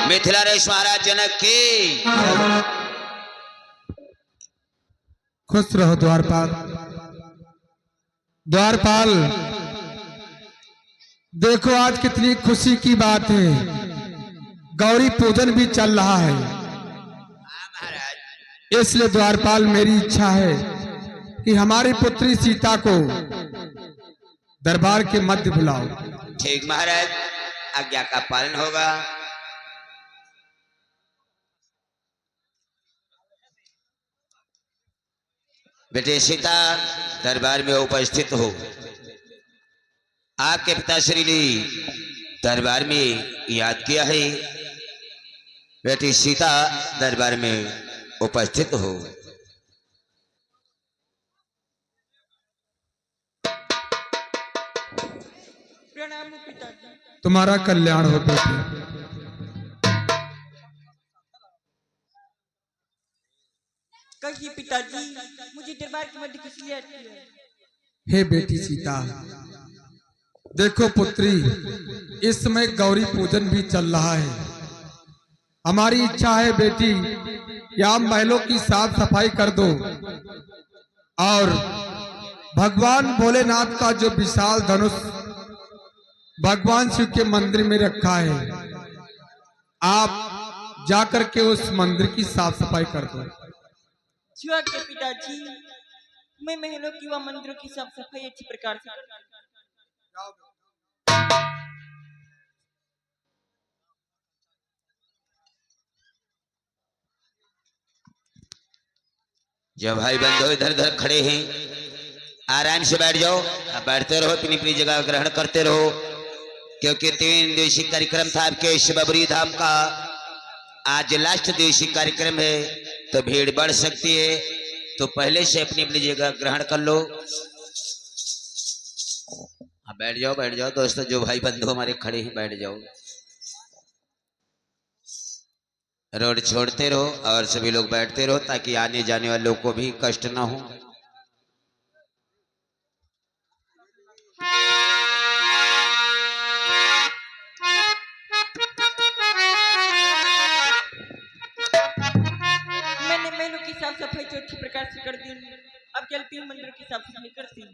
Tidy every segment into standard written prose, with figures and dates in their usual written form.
मिथिला रेश महाराज जनक की। खुश रहो द्वारपाल। द्वारपाल देखो आज कितनी खुशी की बात है, गौरी पूजन भी चल रहा है। इसलिए द्वारपाल मेरी इच्छा है कि हमारी पुत्री सीता को दरबार के मध्य बुलाओ। ठीक महाराज, आज्ञा का पालन होगा। बेटे सीता दरबार में उपस्थित हो। आपके पिताश्री ने दरबार में याद किया है। बेटी सीता दरबार में उपस्थित हो। प्रणाम पिताजी। तुम्हारा कल्याण हो बेटी। कहिए पिताजी, मुझे दरबार के मध्य किस लिए आती है? हे बेटी सीता, देखो पुत्री, इस समय गौरी पूजन भी चल रहा है। हमारी इच्छा है बेटी कि आप महलों की साफ सफाई कर दो और भगवान भोलेनाथ का जो विशाल धनुष भगवान शिव के मंदिर में रखा है, आप जाकर के उस मंदिर की साफ सफाई कर दो। शिवा के पिताजी, मैं महलों की व मंदिरों की साफ सफाई अच्छी प्रकार से जब भाई बंधु इधर उधर खड़े हैं, आराम से बैठ जाओ। बैठते रहो, अपनी अपनी जगह ग्रहण करते रहो, क्योंकि 3 दिवसीय कार्यक्रम था आपके शिवबरी धाम का। आज लास्ट दिवसीय कार्यक्रम है, तो भीड़ बढ़ सकती है, तो पहले से अपनी अपनी जगह ग्रहण कर लो। बैठ जाओ बैठ जाओ दोस्तों, जो भाई बंधु हमारे खड़े हैं बैठ जाओ। रोड छोड़ते रहो और सभी लोग बैठते रहो, ताकि आने जाने वाले लोग को भी कष्ट ना हो। मैंने महलों की साफ सफाई तो अच्छी प्रकार से कर दी, अब चलती हूँ मंदिरों की साफ सफाई करती हूँ।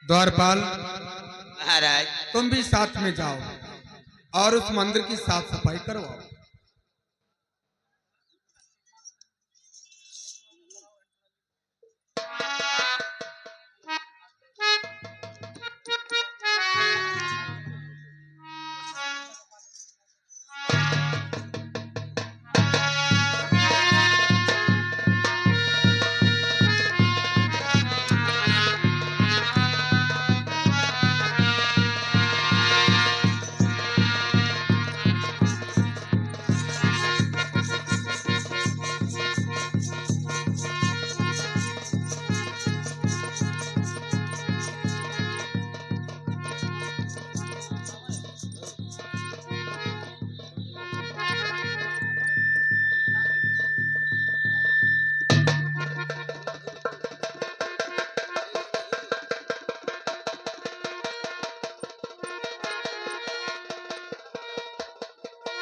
द्वारपाल महाराज तुम भी साथ में जाओ और उस मंदिर की साफ सफाई करवाओ।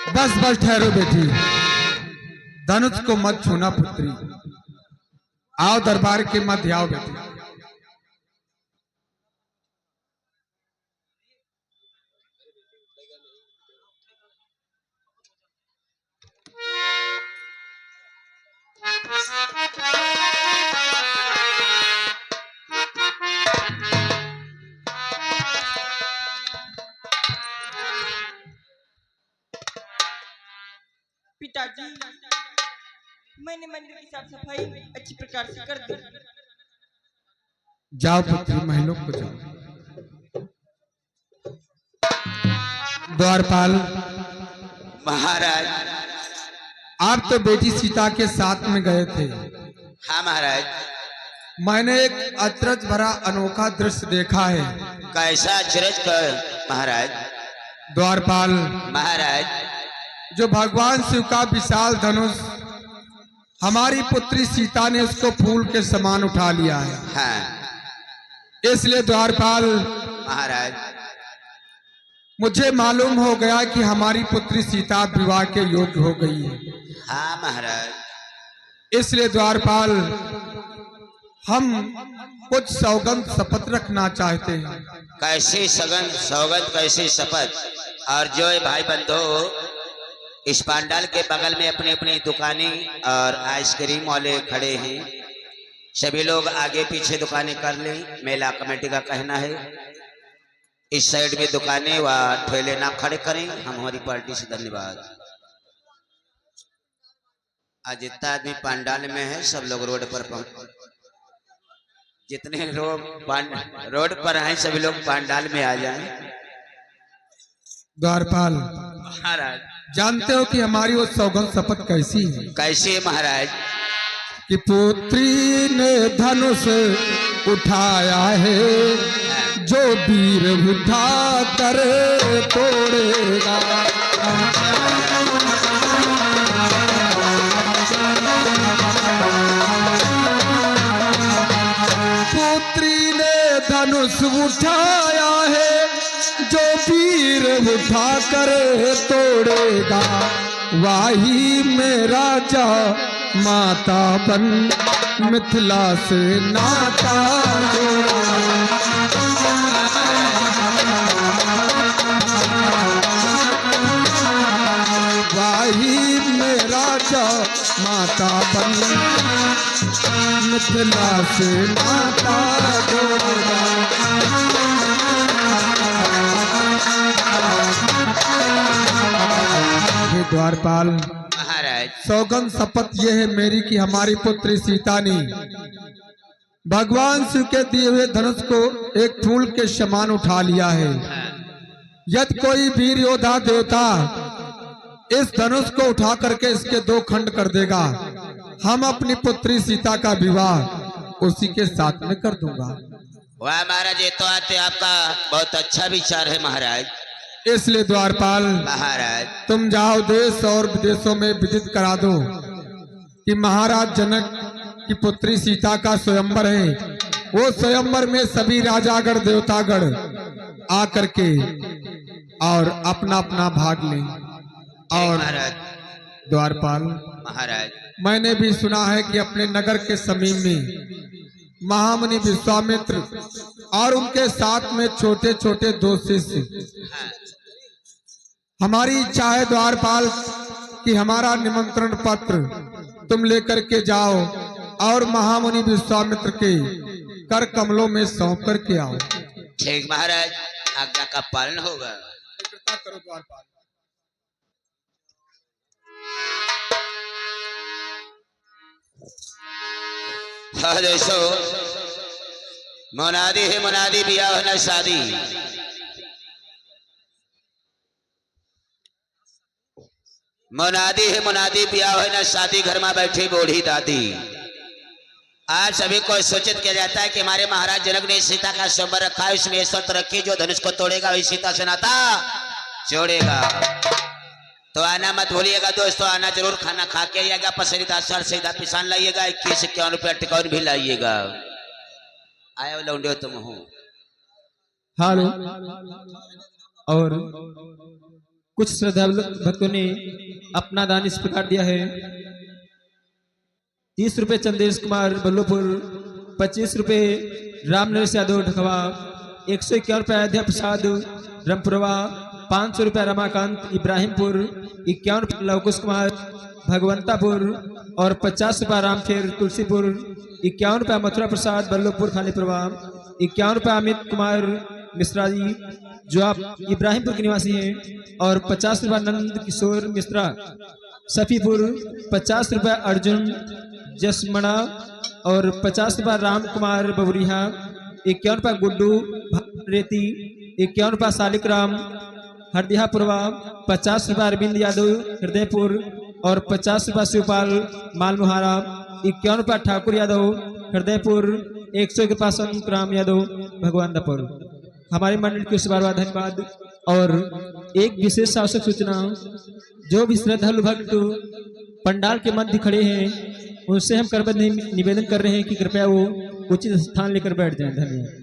बस बस ठहरो बेटी, धनुष को मत छूना पुत्री। आओ दरबार के मध्य आओ बेटी। पिताजी, मैंने मंदिर की साफ सफाई अच्छी प्रकार से कर दी। जाओ पुत्री, महलों को जाओ। द्वारपाल महाराज। आप तो बेटी सीता के साथ में गए थे। हाँ महाराज। मैंने एक अचरज भरा अनोखा दृश्य देखा है। कैसा अचरज कर महाराज? द्वारपाल महाराज जो भगवान शिव का विशाल धनुष, हमारी पुत्री सीता ने उसको फूल के समान उठा लिया है। हाँ इसलिए द्वारपाल महाराज मुझे मालूम हो गया कि हमारी पुत्री सीता विवाह के योग्य हो गई है। हाँ महाराज। इसलिए द्वारपाल हम कुछ सौगंध शपथ रखना चाहते हैं। कैसी सगन सौगंध, कैसी शपथ? और जो है भाई बंधु इस पांडाल के बगल में अपनी अपनी दुकानें और आइसक्रीम वाले खड़े हैं, सभी लोग आगे पीछे दुकानें कर लें। मेला कमेटी का कहना है इस साइड में दुकानें व ठेले ना खड़े करें। हम हमारी पार्टी से धन्यवाद। आज जितना आदमी पांडाल में है सब लोग रोड पर पहुंच, जितने लोग रोड पर हैं सभी लोग पांडाल में आ जाएं। द्वारपाल महाराज जानते हो कि हमारी वो सौगंध शपथ कैसी है? कैसे महाराज? कि पुत्री ने धनुष उठाया है, जो वीर उठा कर तोड़ेगा। पुत्री ने धनुष उठाया है, जो वीर उठा कर तोड़ेगा। वाही में राजा माता बन मिथिला से नाता वाही में राजा माता बन मिथिला से नाता जोड़ा। द्वारपाल महाराज सौगंध शपथ ये है मेरी कि हमारी पुत्री सीता ने भगवान शिव के दिए हुए धनुष को एक फूल के समान उठा लिया है। यदि कोई वीर योद्धा देवता इस धनुष को उठा करके इसके दो खंड कर देगा, हम अपनी पुत्री सीता का विवाह उसी के साथ में कर दूंगा। वाह महाराज, ये तो आते आपका बहुत अच्छा विचार है महाराज। इसलिए द्वारपाल महाराज तुम जाओ देश और विदेशों में विदित करा दो कि महाराज जनक की पुत्री सीता का स्वयंवर है। वो स्वयंवर में सभी राजागण देवतागण आकर के और अपना अपना भाग लें। और महाराज द्वारपाल महाराज मैंने भी सुना है कि अपने नगर के समीप में महामुनि विश्वामित्र और उनके साथ में छोटे छोटे दो शिष्य, हमारी इच्छा है द्वारपाल कि हमारा निमंत्रण पत्र तुम लेकर के जाओ और महामुनि विश्वामित्र के कर कमलों में सौंप करके आओ। ठीक महाराज, आज्ञा का पालन होगा। करो द्वारपाल। हाँ दोस्तों, मुनादी है मुनादी, ब्याह न शादी। मुनादी है मुनादी, ब्याह है न शादी, घर में बैठी बूढ़ी दादी। आज सभी को सूचित किया जाता है कि हमारे महाराज जनक ने सीता का स्वयंवर रखा है, उसमें शर्त रखी जो धनुष को तोड़ेगा वही सीता से नाता जोड़ेगा। तो आना मत भूलिएगा दोस्तों, आना जरूर, खाना खा के आइएगा, पसंदीदा सर सीधा पिसान लाइएगा, 21-51 रुपया टिकौन भी लाइएगा। आया लौंडे तुम हो। हेलो। और कुछ श्रद्धालु भक्तों ने अपना दान इस प्रकार दिया है: 30 रुपये चंदेश कुमार बल्लोपुर, 25 रुपये रामनरेश यादव ढकवा, 151 रुपये अयोध्या प्रसाद रामपुरवा, 500 रुपये रमाकांत इब्राहिमपुर, 51 रुपये लवकुश कुमार भगवंतापुर और 50 रुपये रामखेर तुलसीपुर, 51 रुपये मथुरा प्रसाद बल्लोपुर खालीपुरवा, 51 रुपये अमित कुमार मिश्रा जी जो आप इब्राहिमपुर के निवासी हैं, और 50 रुपये नंद किशोर मिश्रा सफीपुर, 50 रुपये अर्जुन जसमणा और 50 रुपये राम कुमार बबुरिया, 51 रुपये गुड्डू रेती, 51 रुपये सालिक राम हरदिहापुरवा, 50 रुपये अरविंद यादव हृदयपुर और 50 रुपये शिवपाल मालमुहारा, 51 रुपये ठाकुर यादव हृदयपुर, 101 रुपये संत राम यादव भगवानदापुर। हमारी मंडल की बार बार धन्यवाद। और एक विशेष आवश्यक सूचना, जो भी श्रद्धालु भक्त पंडाल के मध्य खड़े हैं उनसे हम करबद्ध निवेदन कर रहे हैं कि कृपया वो उचित स्थान लेकर बैठ जाएं। धन्यवाद।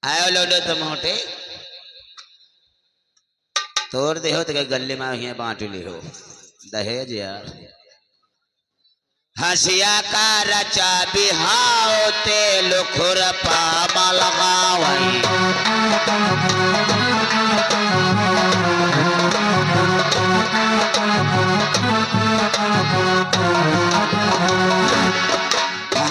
आयो लोडो तुम होटे तोड़ दे हो तो गले में ही बांट ली हो दहेज यार हसिया का रचा बिहाओ ते लुखुर पामा लगावई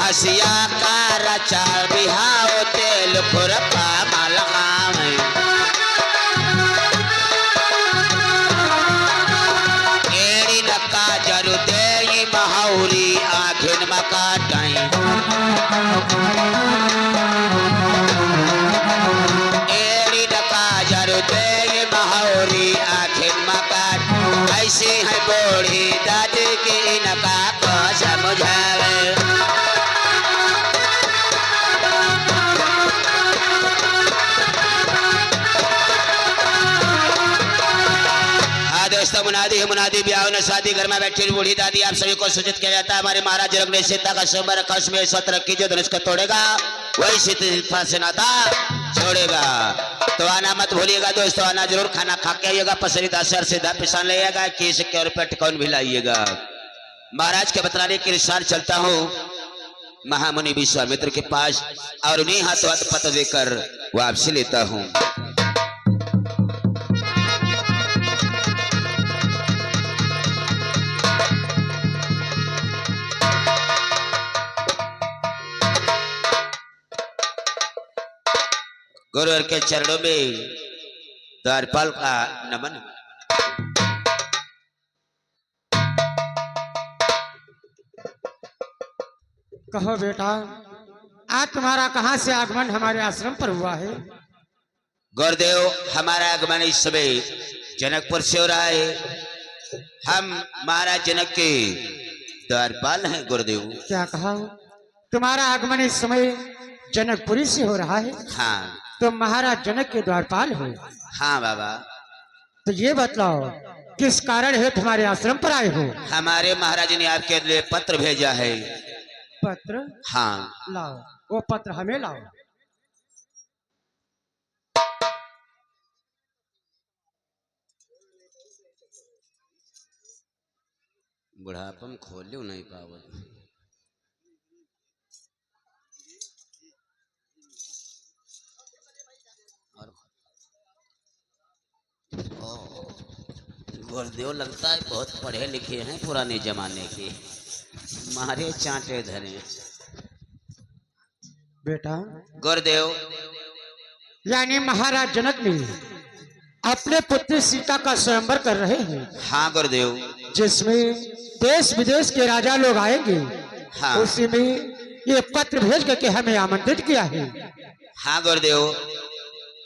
हसिया का रचा बिहाओ ते लुखुर पामा लगावई एड़ी नका जरु दे महाउरी आखिन मकाटाई एड़ी नका जरु दे महाउरी आखिन मकाट ऐसी है बोड़ी दादी के इनका को समझावे दोस्तों मुनादी ब्याह ने शादी घर में बैठी बूढ़ी दादी आप सभी को सूचित किया जाता है हमारे महाराज जनक ने सीता का सोमवार कश में सत्र की जो धनुष को तोड़ेगा वही सीता से नाता छोड़ेगा। तो आना मत भूलिएगा दोस्तों, आना जरूर, खाना खा के आइएगा, पसरीदा सर सीधा पिसान लाइएगा, केस के और पेट कौन भी लाइएगा। महाराज के बतलाने के अनुसार चलता हूँ महामुनि विश्वामित्र के पास और उन्हीं हाथों हाथ पत्र देकर वापसी लेता हूँ। गुरुवर के चरणों में द्वारपाल का नमन। कहो बेटा, आज तुम्हारा कहाँ से आगमन हमारे आश्रम पर हुआ है? गुरुदेव, हमारा आगमन इस समय जनकपुर से हो रहा है। हम महाराज जनक के द्वारपाल हैं गुरुदेव। क्या कहा? तुम्हारा आगमन इस समय जनकपुरी से हो रहा है? हाँ। तुम महाराज जनक के द्वारपाल हो? हाँ बाबा। तो ये बतलाओ किस कारण है तुम्हारे आश्रम पर आए हो? हमारे महाराज ने आपके लिए पत्र भेजा है। पत्र? हाँ। लाओ वो पत्र हमें लाओ। बुढ़ापम खोलू नहीं पावत। गुरुदेव लगता है बहुत पढ़े लिखे हैं, पुराने जमाने के, मारे चांटे धरे। बेटा गुरुदेव, यानी महाराज जनक ने अपने पुत्री सीता का स्वयंवर कर रहे हैं? हाँ गुरुदेव। जिसमें देश विदेश के राजा लोग आएंगे। हाँ। उसी में ये पत्र भेज करके हमें आमंत्रित किया है। हाँ गुरुदेव।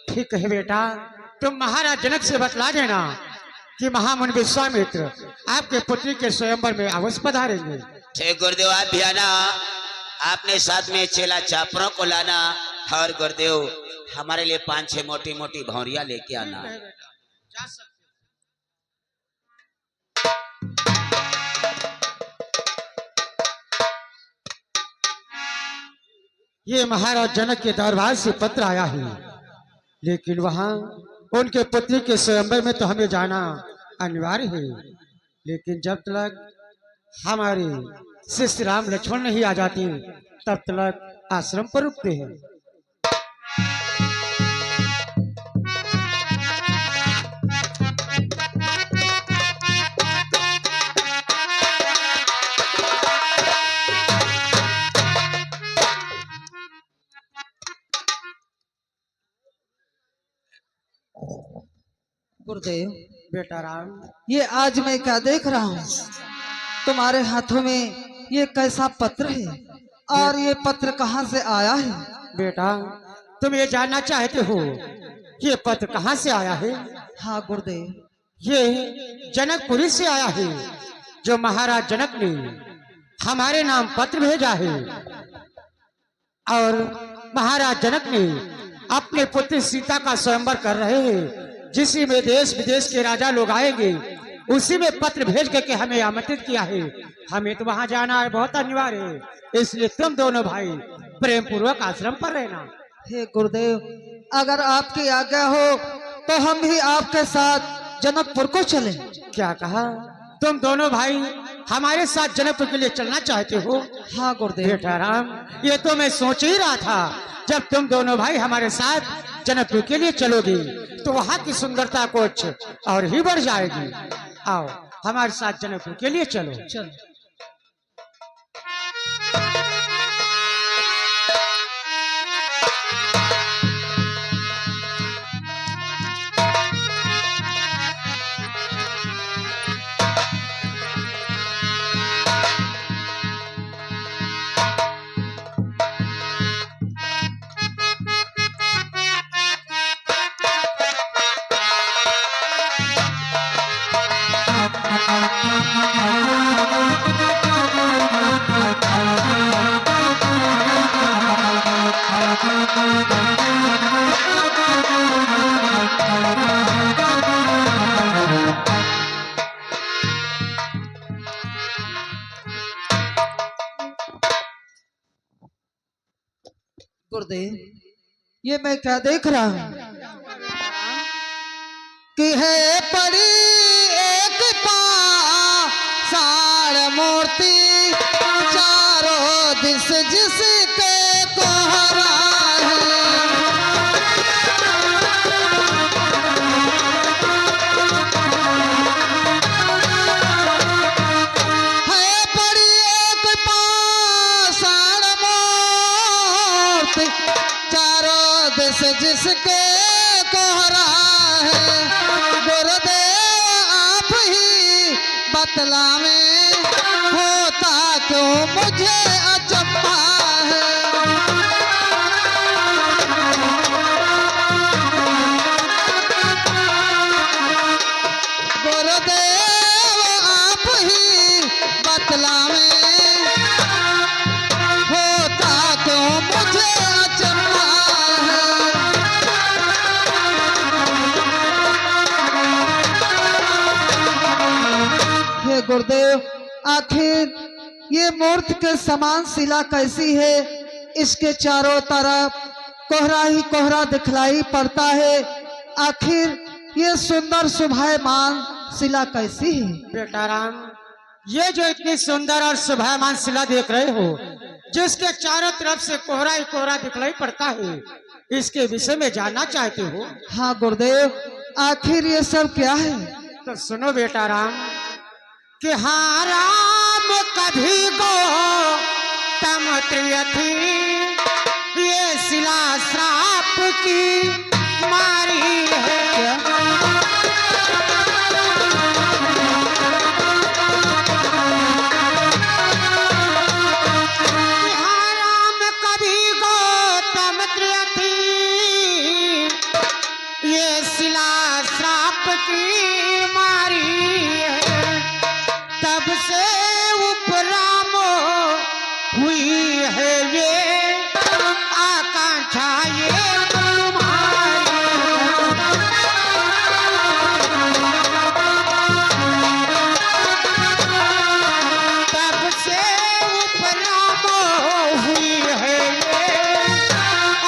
ठीक है बेटा, तुम महाराज जनक से बतला देना कि महामुनि विश्वामित्र आपके पुत्री के स्वयंवर में अवश्य पधारेंगे। ठीक गुरुदेव, आप भी आना, आपने साथ में चेला चापरों को लाना, और गुरुदेव हमारे लिए 5-6 मोटी मोटी भौरिया लेके आना। ये महाराज जनक के दरबार से पत्र आया है, लेकिन वहां उनके पुत्री के स्वयंवर में तो हमें जाना अनिवार्य है। लेकिन जब तक हमारे शिष्य राम लक्ष्मण नहीं आ जाते तब तक आश्रम पर रुकते हैं। गुरुदेव, बेटा राम, ये आज मैं क्या देख रहा हूँ? तुम्हारे हाथों में ये कैसा पत्र है और ये पत्र कहाँ से आया है? बेटा तुम ये जानना चाहते हो ये पत्र कहाँ से आया है? हाँ गुरुदेव। ये जनकपुरी से आया है, जो महाराज जनक ने हमारे नाम पत्र भेजा है। और महाराज जनक ने अपने पुत्री सीता का स्वयंवर कर रहे हैं, जिसी में देश विदेश के राजा लोग आएंगे। उसी में पत्र भेज करके हमें आमंत्रित किया है। हमें तो वहां जाना है, बहुत अनिवार्य है, इसलिए तुम दोनों भाई प्रेम पूर्वक आश्रम पर रहना। हे गुरुदेव, अगर आपकी आज्ञा हो तो हम भी आपके साथ जनकपुर को चलें। क्या कहा? तुम दोनों भाई हमारे साथ जनकपुर के लिए चलना चाहते हो? हाँ गुरुदेव। बेटा राम, ये तो मैं सोच ही रहा था, जब तुम दोनों भाई हमारे साथ जनकपुर के लिए चलोगे तो वहाँ की सुंदरता कुछ और ही बढ़ जाएगी। आओ हमारे साथ जनकपुर के लिए चलो। चल। गुरुदेव, ये मैं क्या देख रहा हूँ कि है पड़ी एक पाषाण मूर्ति, चारों दिस जिसके कोहरा है पड़ी एक पाषाण मूर्ति, चारों दिस जिसके कोहरा है। गुरुदेव आप ही बतला में होता क्यों मुझे अचंभा है। गुरुदेव आप ही बतला में होता क्यों मुझे अचंभा है। हे गुरुदेव, आखिर ये मूर्ति के समान शिला कैसी है? इसके चारों तरफ कोहरा ही कोहरा दिखलाई पड़ता है। आखिर ये सुंदर शोभायमान शिला कैसी है? बेटा राम, ये जो इतनी सुंदर और शोभायमान शिला देख रहे हो, जिसके चारों तरफ से कोहरा ही कोहरा दिखलाई पड़ता है, इसके विषय में जानना चाहते हो? हाँ गुरुदेव, आखिर ये सब क्या है? तो सुनो बेटा राम, कि हाँ राम कभी गो तम त्रियथी, ये शिला श्राप की मारी है। हाँ राम कभी गो तम त्रियथी, ये शिला श्राप की मारी है। तब से उपरामो हुई है ये आकांक्षा ये तुम्हारी। तब से उपरामो हुई है ये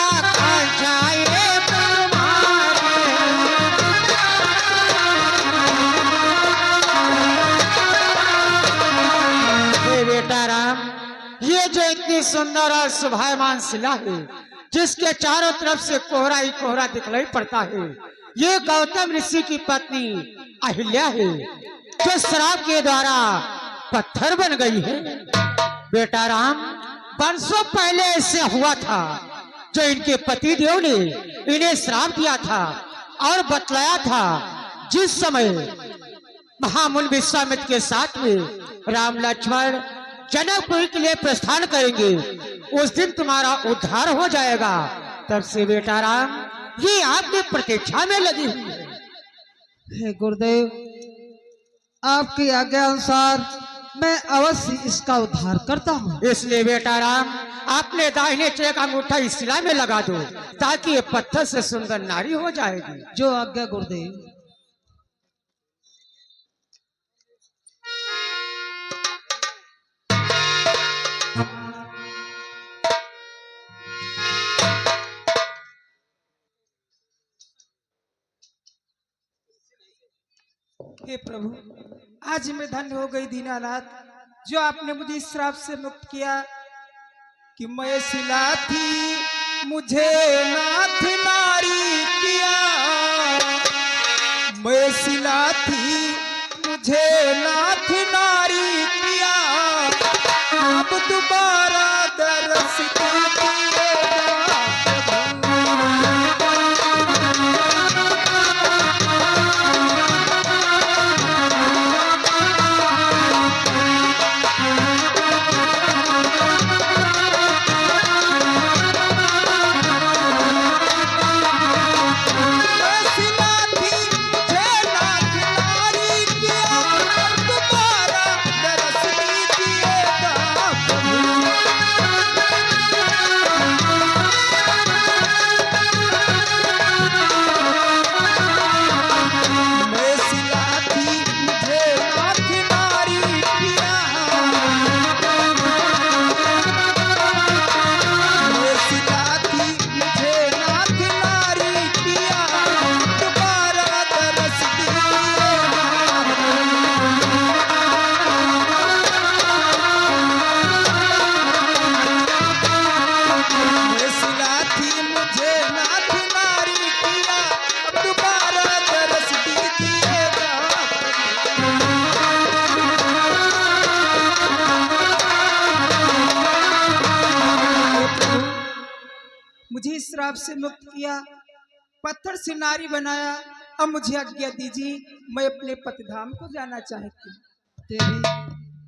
आकांक्षा ये तुम्हारी। हे बेटा राम, ये जो इतनी सुंदर और शोभायमान शिला है, जिसके चारों तरफ से कोहरा ही कोहरा दिखलाई पड़ता है, ये गौतम ऋषि की पत्नी अहिल्या है, जो श्राप के द्वारा पत्थर बन गई है। बेटा राम, वर्षों पहले ऐसे हुआ था, जो इनके पति देव ने इन्हें श्राप दिया था और बतलाया था, जिस समय महामुनि विश्वामित्र के साथ में राम लक्ष्मण जनकपुर के लिए प्रस्थान करेंगे, उस दिन तुम्हारा उद्धार हो जाएगा। तब से बेटा राम, ये आपकी प्रतीक्षा में लगी हुई है। हे गुरुदेव, आपकी आज्ञा अनुसार मैं अवश्य इसका उद्धार करता हूँ। इसलिए बेटा राम, आपने दाहिने चेक अंगूठा इस शिला में लगा दो, ताकि ये पत्थर से सुंदर नारी हो जाएगी। जो आज्ञा गुरुदेव। हे प्रभु, आज मैं धन्य हो गई दीनानाथ, जो आपने मुझे इस श्राप से मुक्त किया कि मैं सिला थी मुझे नाथ नारी किया। मैं सिला थी मुझे नाथ नारी किया, अब दोबारा दरस दिएगा। मुझे इस श्राप से मुक्त किया, पत्थर से नारी बनाया। अब मुझे आज्ञा दीजिए, मैं अपने पतिधाम को जाना चाहती हूँ। देवी,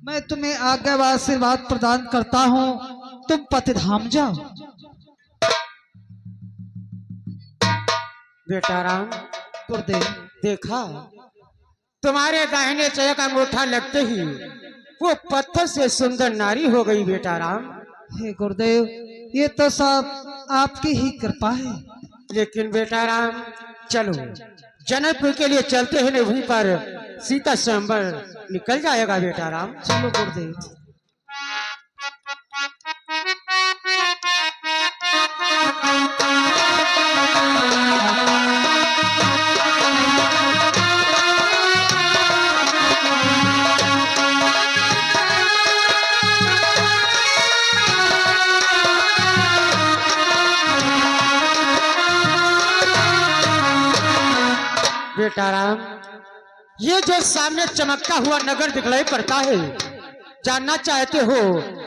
मैं तुम्हें आज्ञा व आशीर्वाद प्रदान करता हूँ, तुम पतिधाम जाओ। बेटा राम, गुरुदेव, देखा तुम्हारे दाहिने चय का अंगूठा लगते ही वो पत्थर से सुंदर नारी हो गई। बेटा राम, हे गुरुदेव, ये तो सब आपकी ही कृपा है। लेकिन बेटा राम, चलो जनकपुर के लिए चलते हैं, वहीं पर सीता स्वयंवर निकल जाएगा। बेटा राम, चलो गुरुदेव। बेटा राम, ये जो सामने चमकता हुआ नगर दिखलाई पड़ता है, जानना चाहते हो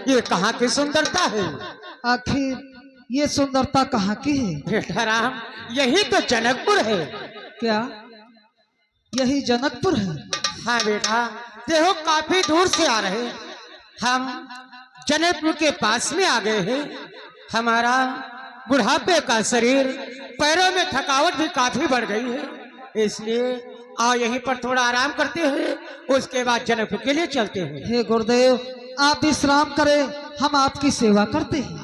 ये कहाँ की सुंदरता है? आखिर ये सुंदरता कहाँ की है? बेटा राम, यही तो जनकपुर है। क्या यही जनकपुर है? हाँ बेटा, देखो काफी दूर से आ रहे, हम जनकपुर के पास में आ गए हैं। हमारा बुढ़ापे का शरीर, पैरों में थकावट भी काफी बढ़ गई है, इसलिए आओ यहीं पर थोड़ा आराम करते हैं, उसके बाद जनकपुर के लिए चलते हैं। हे गुरुदेव, आप विश्राम करें, हम आपकी सेवा करते हैं।